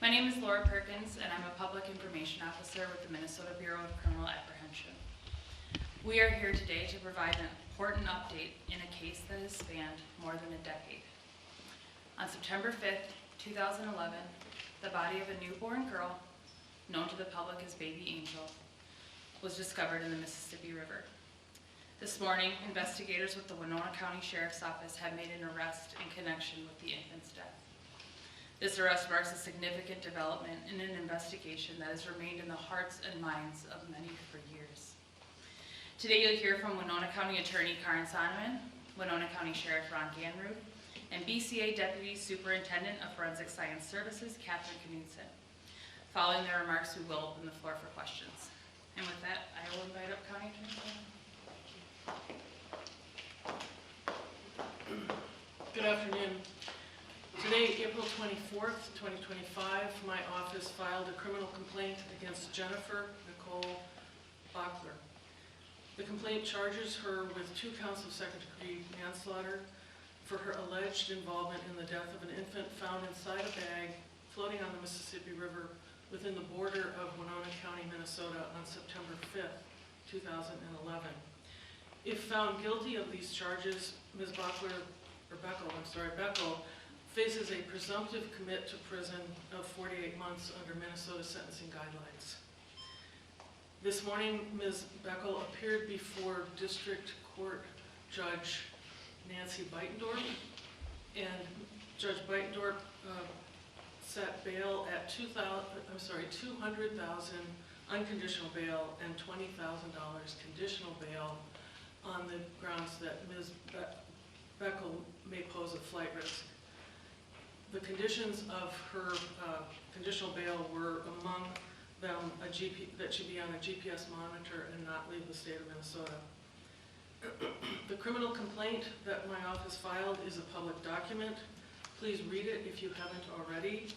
My name is Laura Perkins, and I'm a Public Information Officer with the Minnesota Bureau of Criminal Apprehension. We are here today to provide an important update in a case that has spanned more than a decade. On September 5th, 2011, the body of a newborn girl, known to the public as Baby Angel, was discovered in the Mississippi River. This morning, investigators with the Winona County Sheriff's Office have made an arrest in connection with the infant's death. This arrest marks a significant development in an investigation that has remained in the hearts and minds of many for years. Today you'll hear from Winona County Attorney Karen Sonneman, Winona County Sheriff Ron Ganrud, and BCA Deputy Superintendent of Forensic Science Services, Catherine Knudsen. Following their remarks, we will open the floor for questions. And with that, I will invite up County Attorney Sonneman. Good afternoon. Today, April 24th, 2025, my office filed a criminal complaint against Jennifer Nicole Baechle. The complaint charges her with 2 counts of second-degree manslaughter for her alleged involvement in the death of an infant found inside a bag floating on the Mississippi River within the border of Winona County, Minnesota on September 5th, 2011. If found guilty of these charges, Ms. Baechle faces a presumptive commit to prison of 48 months under Minnesota sentencing guidelines. This morning, Ms. Baechle appeared before District Court Judge Nancy Beitendorf, and Judge Beitendorf set bail at $200,000 unconditional bail and $20,000 conditional bail on the grounds that Ms. Baechle may pose a flight risk. The conditions of her conditional bail were among them that she be on a GPS monitor and not leave the state of Minnesota. The criminal complaint that my office filed is a public document. Please read it if you haven't already.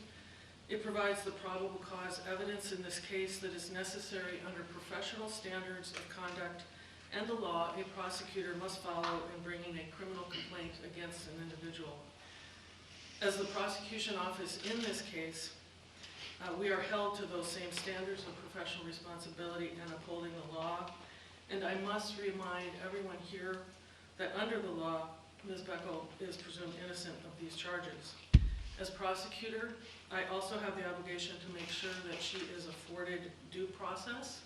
It provides the probable cause evidence in this case that is necessary under professional standards of conduct and the law a prosecutor must follow in bringing a criminal complaint against an individual. As the prosecution office in this case, we are held to those same standards of professional responsibility and upholding the law. And I must remind everyone here that under the law, Ms. Baechle is presumed innocent of these charges. As prosecutor, I also have the obligation to make sure that she is afforded due process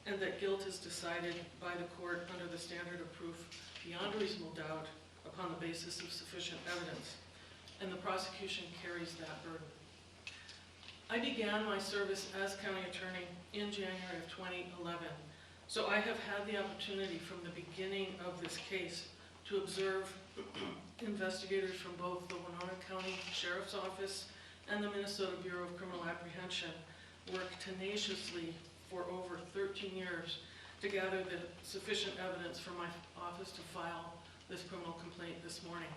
and that guilt is decided by the court under the standard of proof beyond reasonable doubt upon the basis of sufficient evidence. And the prosecution carries that burden. I began my service as county attorney in January of 2011, so I have had the opportunity from the beginning of this case to observe investigators from both the Winona County Sheriff's Office and the Minnesota Bureau of Criminal Apprehension work tenaciously for over 13 years to gather the sufficient evidence for my office to file this criminal complaint this morning.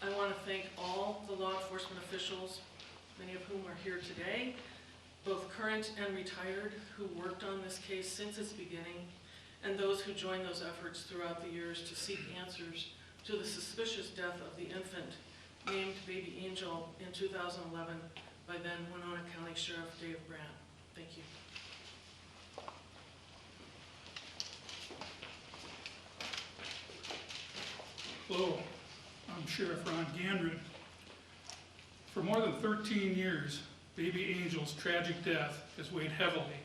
I want to thank all the law enforcement officials, many of whom are here today, both current and retired, who worked on this case since its beginning, and those who joined those efforts throughout the years to seek answers to the suspicious death of the infant named Baby Angel in 2011 by then Winona County Sheriff Dave Brandt. Thank you. Hello. I'm Sheriff Ron Ganrud. For more than 13 years, Baby Angel's tragic death has weighed heavily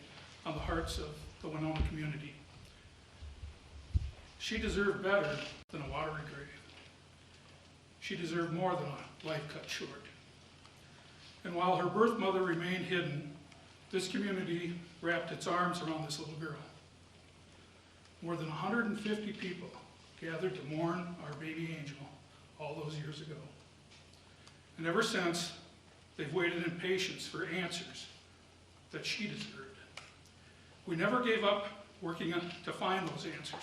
on the hearts of the Winona community. She deserved better than a watery grave. She deserved more than a life cut short. And while her birth mother remained hidden, this community wrapped its arms around this little girl. More than 150 people gathered to mourn our baby angel all those years ago. And ever since, they've waited in patience for answers that she deserved. We never gave up working to find those answers.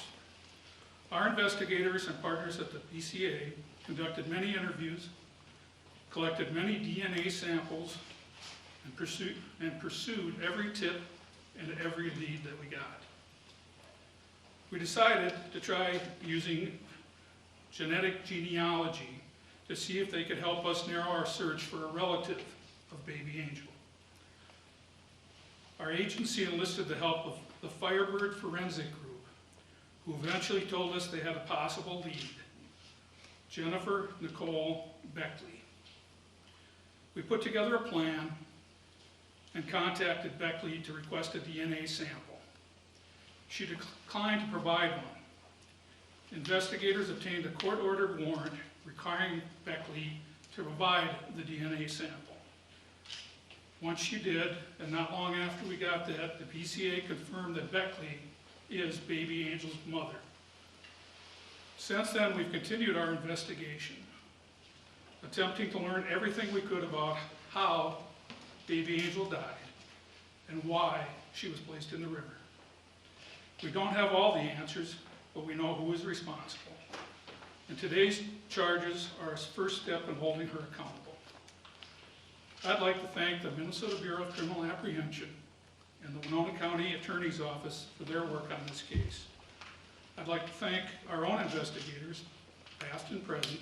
Our investigators and partners at the BCA conducted many interviews, collected many DNA samples, and pursued every tip and every lead that we got. We decided to try using genetic genealogy to see if they could help us narrow our search for a relative of baby Angel. Our agency enlisted the help of the Firebird Forensic Group, who eventually told us they had a possible lead, Jennifer Nicole Baechle. We put together a plan and contacted Baechle to request a DNA sample. She declined to provide one. Investigators obtained a court-ordered warrant requiring Baechle to provide the DNA sample. Once she did, and not long after we got that, the BCA confirmed that Baechle is baby Angel's mother. Since then, we've continued our investigation, attempting to learn everything we could about how baby Angel died and why she was placed in the river. We don't have all the answers, but we know who is responsible. And today's charges are a first step in holding her accountable. I'd like to thank the Minnesota Bureau of Criminal Apprehension and the Winona County Attorney's Office for their work on this case. I'd like to thank our own investigators, past and present,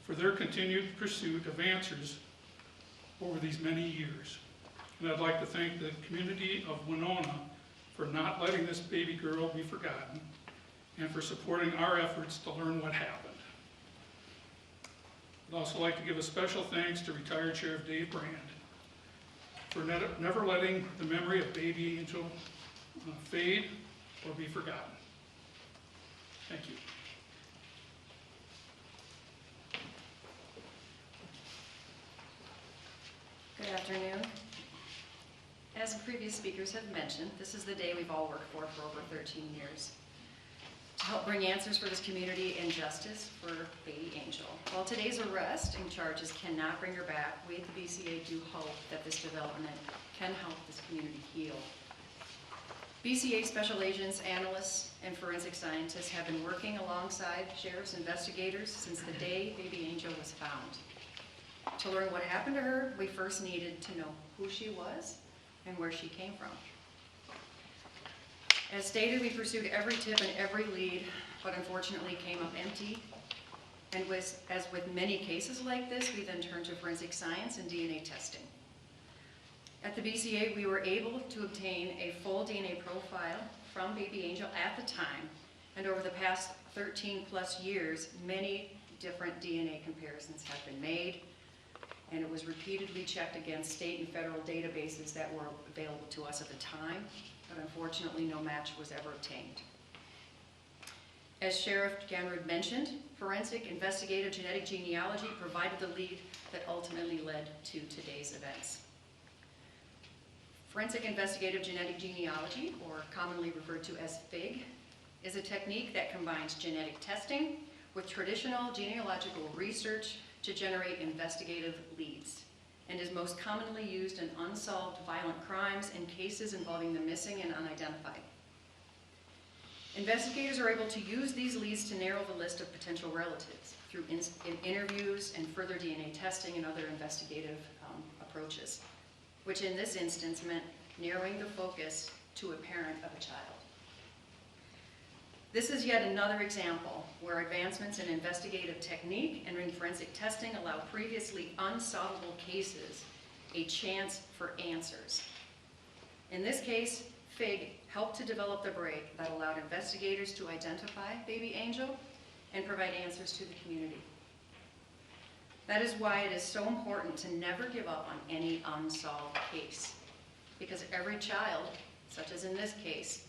for their continued pursuit of answers over these many years. And I'd like to thank the community of Winona for not letting this baby girl be forgotten and for supporting our efforts to learn what happened. I'd also like to give a special thanks to retired Sheriff Dave Brand for never letting the memory of baby Angel fade or be forgotten. Thank you. Good afternoon. As previous speakers have mentioned, this is the day we've all worked for over 13 years. To help bring answers for this community and justice for baby Angel. While today's arrest and charges cannot bring her back, we at the BCA do hope that this development can help this community heal. BCA special agents, analysts, and forensic scientists have been working alongside sheriff's investigators since the day baby Angel was found. To learn what happened to her, we first needed to know who she was and where she came from. As stated, we pursued every tip and every lead, but unfortunately came up empty. And as with many cases like this, we then turned to forensic science and DNA testing. At the BCA, we were able to obtain a full DNA profile from baby Angel at the time, and over the past 13 plus years, many different DNA comparisons have been made, and it was repeatedly checked against state and federal databases that were available to us at the time, but unfortunately no match was ever obtained. As Sheriff Ganrud mentioned, forensic investigative genetic genealogy provided the lead that ultimately led to today's events. Forensic investigative genetic genealogy, or commonly referred to as FIG, is a technique that combines genetic testing with traditional genealogical research to generate investigative leads, and is most commonly used in unsolved violent crimes and cases involving the missing and unidentified. Investigators are able to use these leads to narrow the list of potential relatives through interviews and further DNA testing and other investigative approaches, which in this instance meant narrowing the focus to a parent of a child. This is yet another example where advancements in investigative technique and in forensic testing allow previously unsolvable cases a chance for answers. In this case, FIG helped to develop the break that allowed investigators to identify baby Angel and provide answers to the community. That is why it is so important to never give up on any unsolved case, because every child, such as in this case,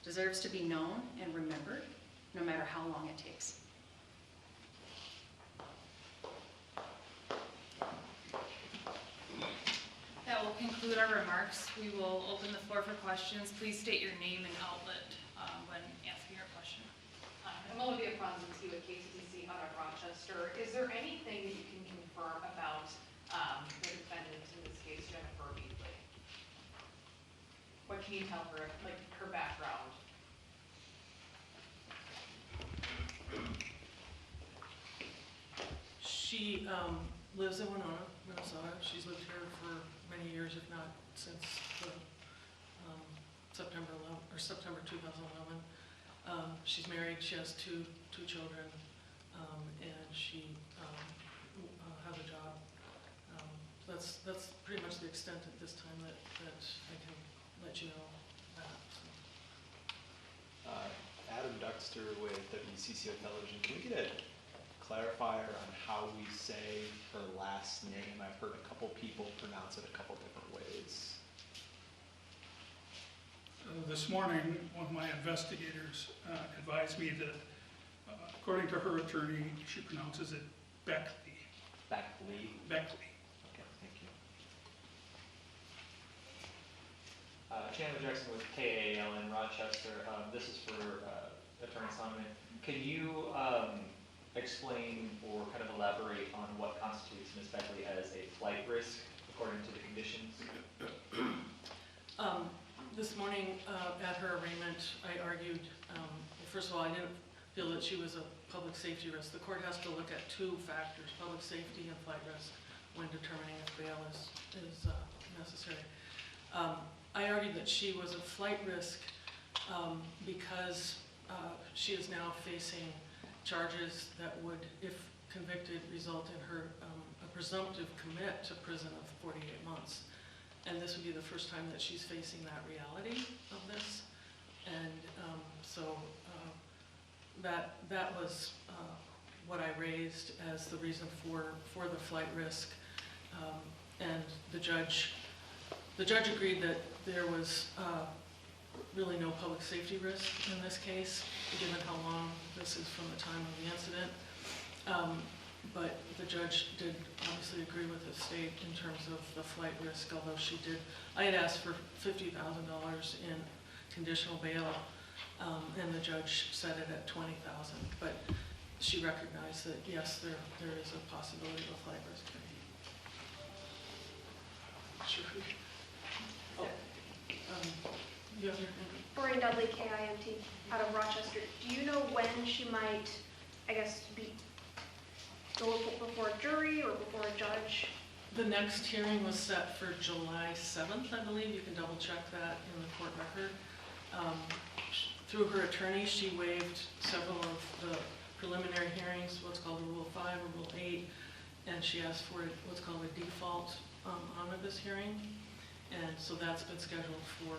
deserves to be known and remembered, no matter how long it takes. That will conclude our remarks. We will open the floor for questions. Please state your name and outlet when asking your question. I'm Olivia Franzensky with KCTC out of Rochester. Is there anything that you can confirm about the defendant, in this case, Jennifer Baechle? What can you tell her, like her background? She lives in Winona, Minnesota. She's lived here for many years, if not since the, September 2011. She's married. She has two children, and she has a job. That's pretty much the extent at this time that I can let you know that. So. Adam Duxter with WCCO Television. Can we get a clarifier on how we say her last name? I've heard a couple people pronounce it a couple different ways. This morning, one of my investigators advised me that, according to her attorney, she pronounces it Baechle. Baechle? Baechle. Okay, thank you. Chandler Jackson with KAL in Rochester. This is for Attorney Sonneman. Can you explain or kind of elaborate on what constitutes Ms. Baechle as a flight risk according to the conditions? This morning at her arraignment, I argued, first of all, I didn't feel that she was a public safety risk. The court has to look at two factors, public safety and flight risk, when determining if bail is necessary. I argued that she was a flight risk because she is now facing charges that would, if convicted, result in her a presumptive commit to prison of 48 months. And this would be the first time that she's facing that reality of this. And so that was what I raised as the reason for the flight risk. And the judge agreed that there was really no public safety risk in this case, given how long this is from the time of the incident. But the judge did obviously agree with the state in terms of the flight risk, although I had asked for $50,000 in conditional bail, and the judge set it at $20,000. But she recognized that, yes, there is a possibility of a flight risk. Sure. Oh, you have your hand? Maureen Dudley, KIMT, out of Rochester. Do you know when she might, I guess, go before a jury or before a judge? The next hearing was set for July 7th, I believe. You can double check that in the court record. Through her attorney, she waived several of the preliminary hearings, what's called a Rule 5 or Rule 8, and she asked for what's called a default omnibus hearing. And so that's been scheduled for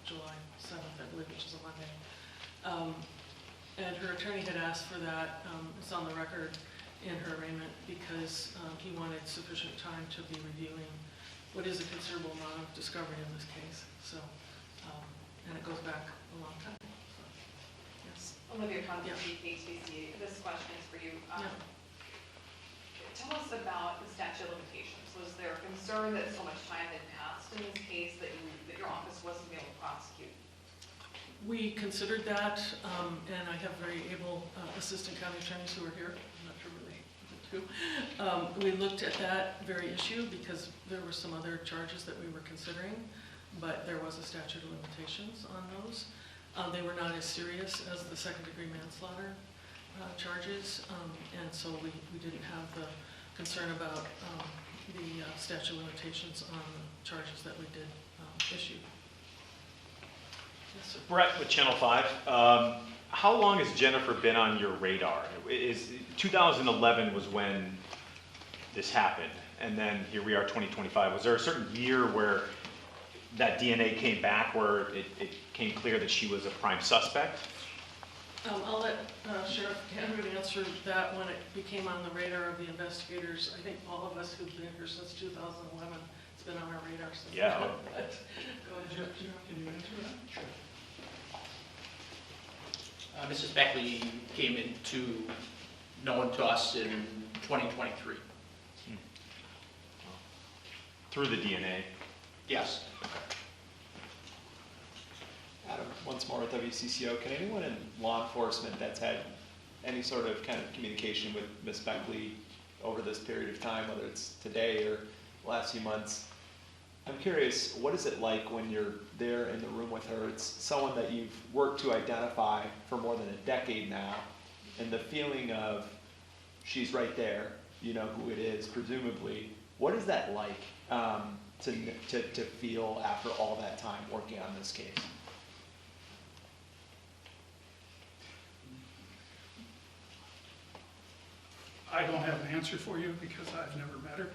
July 7th, I believe, which is a Monday. And her attorney had asked for that, it's on the record in her arraignment, because he wanted sufficient time to be reviewing what is a considerable amount of discovery in this case. So, and it goes back a long time. So, yes. Olivia Constantine, Yeah. HBC, this question is for you. Yeah. Tell us about the statute of limitations. Was there a concern that so much time had passed in this case that your office wasn't able to prosecute? We considered that, and I have very able assistant county attorneys who are here. I'm not sure really the two. We looked at that very issue because there were some other charges that we were considering, but there was a statute of limitations on those. They were not as serious as the second-degree manslaughter charges, and so we didn't have the concern about the statute of limitations on the charges that we did issue. Yes, sir. Brett with Channel 5. How long has Jennifer been on your radar? 2011 was when this happened, and then here we are, 2025. Was there a certain year where that DNA came back, where it came clear that she was a prime suspect? I'll let Sheriff Cameron answer that when it became on the radar of the investigators. I think all of us who've been here since 2011, it's been on our radar since. Yeah. Go ahead, Sheriff. Can you answer that? Sure. Mrs. Baechle came into known to us in 2023. Through the DNA? Yes. Adam, once more with WCCO. Can anyone in law enforcement that's had any sort of kind of communication with Ms. Baechle over this period of time, whether it's today or the last few months, I'm curious, what is it like when you're there in the room with her? It's someone that you've worked to identify for more than a decade now, and the feeling of she's right there, you know who it is, presumably. What is that like to feel after all that time working on this case? I don't have an answer for you because I've never met her.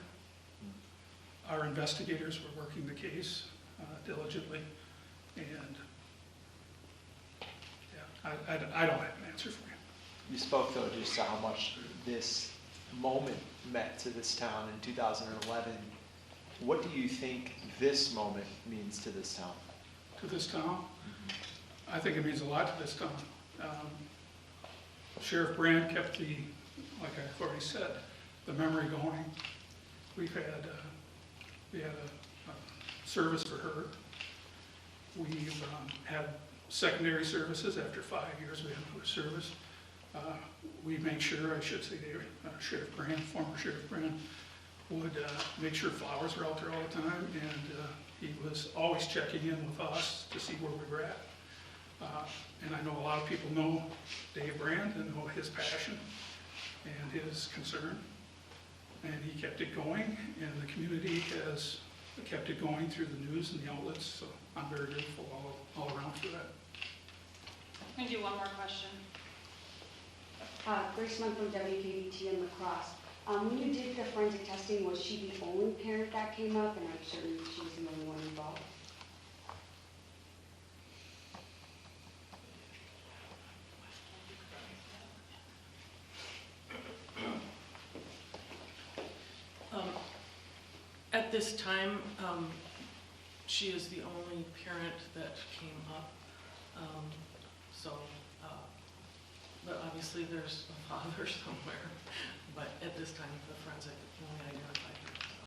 Our investigators were working the case diligently, and yeah, I don't have an answer for you. You spoke though just to how much this moment meant to this town in 2011. What do you think this moment means to this town? To this town, I think it means a lot to this town. Sheriff Brand kept the, like I've already said, the memory going. We had a service for her. We've had secondary services after 5 years we had no service. We make sure, I should say, Sheriff Brand, former Sheriff Brand, would make sure flowers were out there all the time, and he was always checking in with us to see where we were at. And I know a lot of people know Dave Brand and know his passion and his concern. And he kept it going, and the community has kept it going through the news and the outlets, so I'm very grateful all around for that. I'm gonna do one more question. Grace Munn from WKBT in La Crosse. When you did the forensic testing, was she the only parent that came up, and I'm certain she was the only one involved? At this time, she is the only parent that came up. But obviously there's a father somewhere. But at this time, the forensic only identified